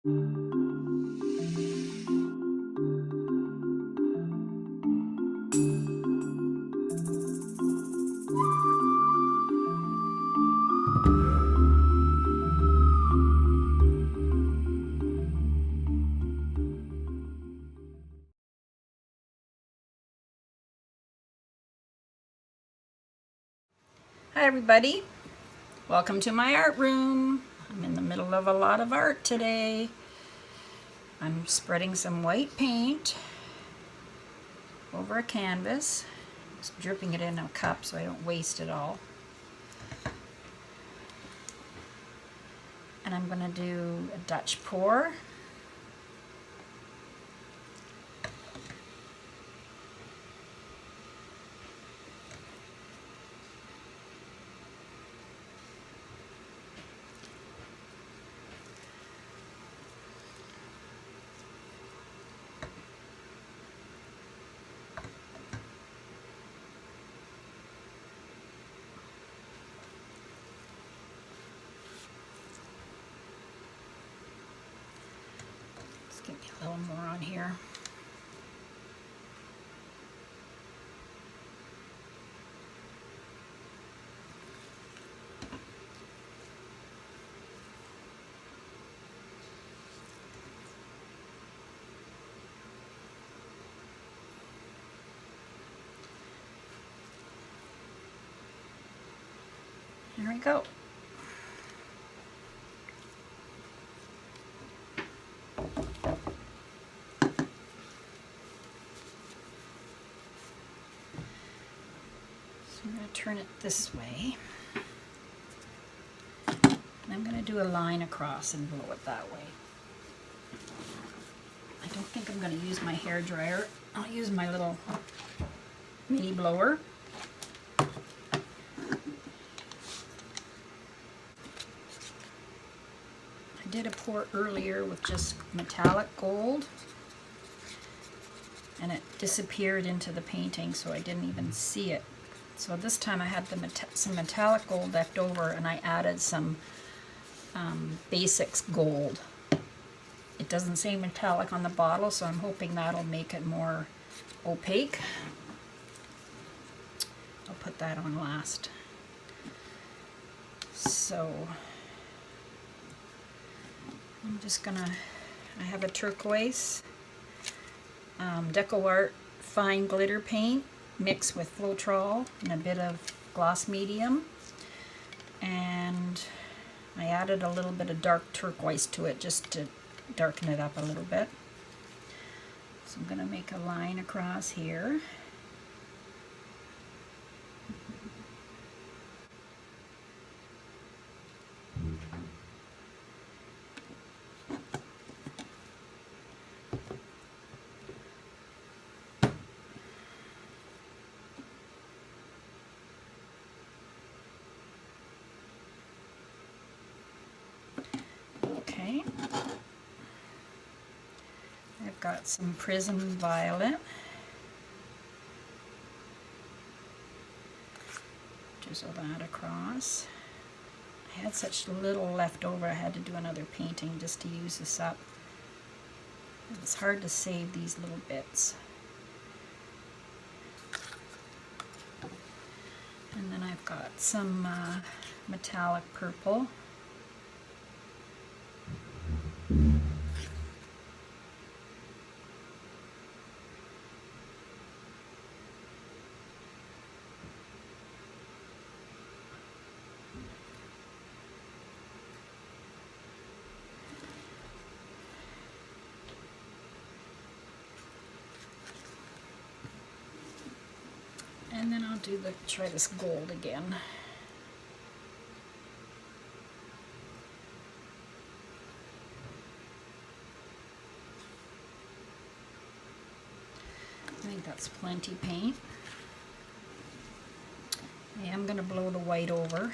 Hi everybody, welcome to my art room. I'm in the middle of a lot of art today. I'm spreading some white paint over a canvas, just dripping it in a cup so I don't waste it all. And I'm going to do a Dutch pour. Give me a little more on here. There we go. I'm going to turn it this way. And I'm going to do a line across and blow it that way. I don't think I'm going to use my hair dryer. I'll use my little mini blower. I did a pour earlier with just metallic gold, and it disappeared into the painting, so I didn't even see it. So this time I had some metallic gold left over, and I added some Basics gold. It doesn't say metallic on the bottle, so I'm hoping that'll make it more opaque. I'll put that on last. So I'm just gonna, I have a turquoise Deco Art fine glitter paint mixed with floetrol and a bit of gloss medium, and I added a little bit of dark turquoise to it just to darken it up a little bit. So I'm going to make a line across here. Okay. I've got some Prism violet. Drizzle that across. I had such little left over, I had to do another painting just to use this up. It's hard to save these little bits. And then I've got some metallic purple. And then I'll try this gold again. I think that's plenty paint. I am going to blow the white over.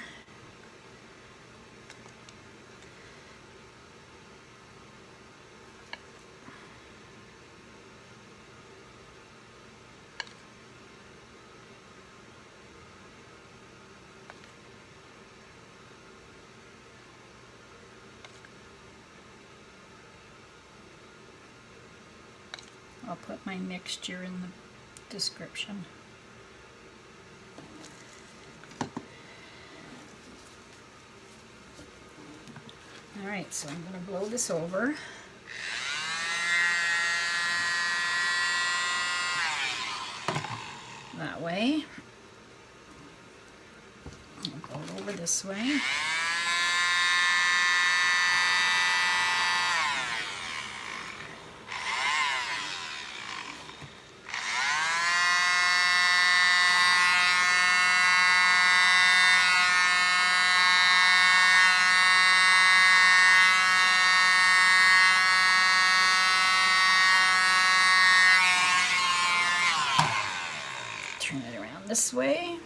I'll put my mixture in the description. Alright, so I'm going to blow this over. That way. I'll blow it over this way. Turn it around this way.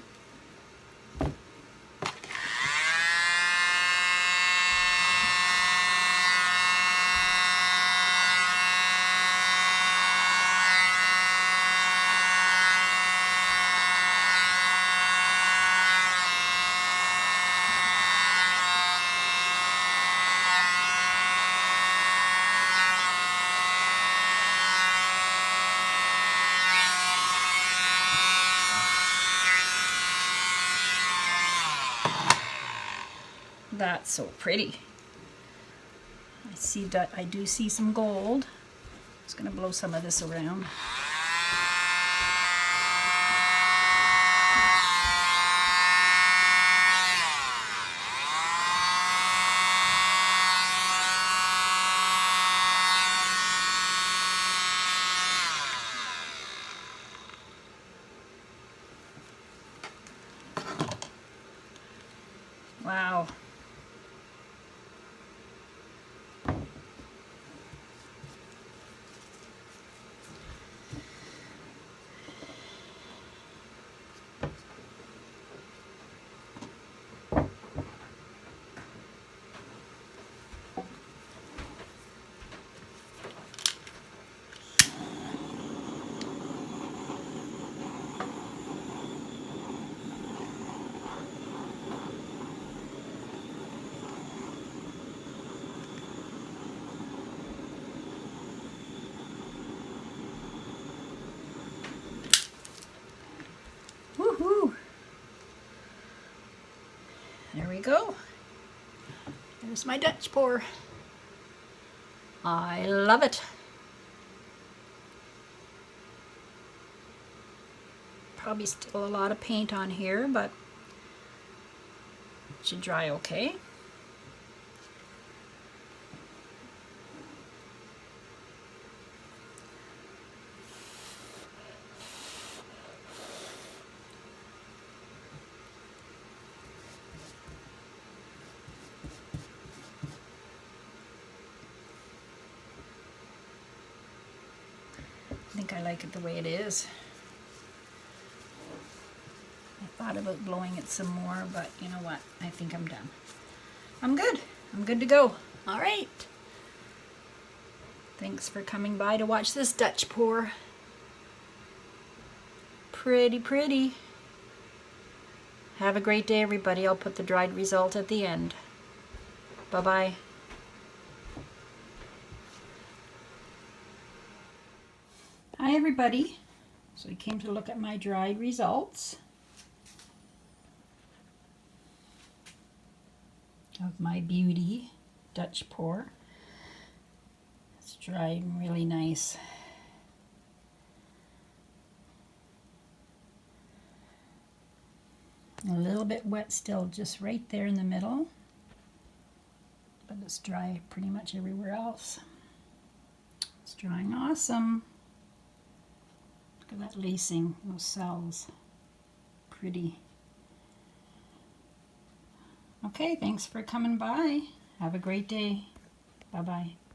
That's so pretty. I do see some gold. Just gonna blow some of this around. Wow. Woohoo! There we go. There's my Dutch pour. I love it. Probably still a lot of paint on here, but it should dry okay. I think I like it the way it is. I thought about blowing it some more, but you know what? I think I'm done. I'm good. I'm good to go. All right. Thanks for coming by to watch this Dutch pour. Pretty, pretty. Have a great day, everybody. I'll put the dried result at the end. Bye-bye. Hi everybody. So I came to look at my dried results of my beauty Dutch pour. It's drying really nice. A little bit wet still, just right there in the middle, but it's dry pretty much everywhere else. It's drying awesome. Look at that lacing, those cells. Pretty. Okay, thanks for coming by. Have a great day. Bye-bye.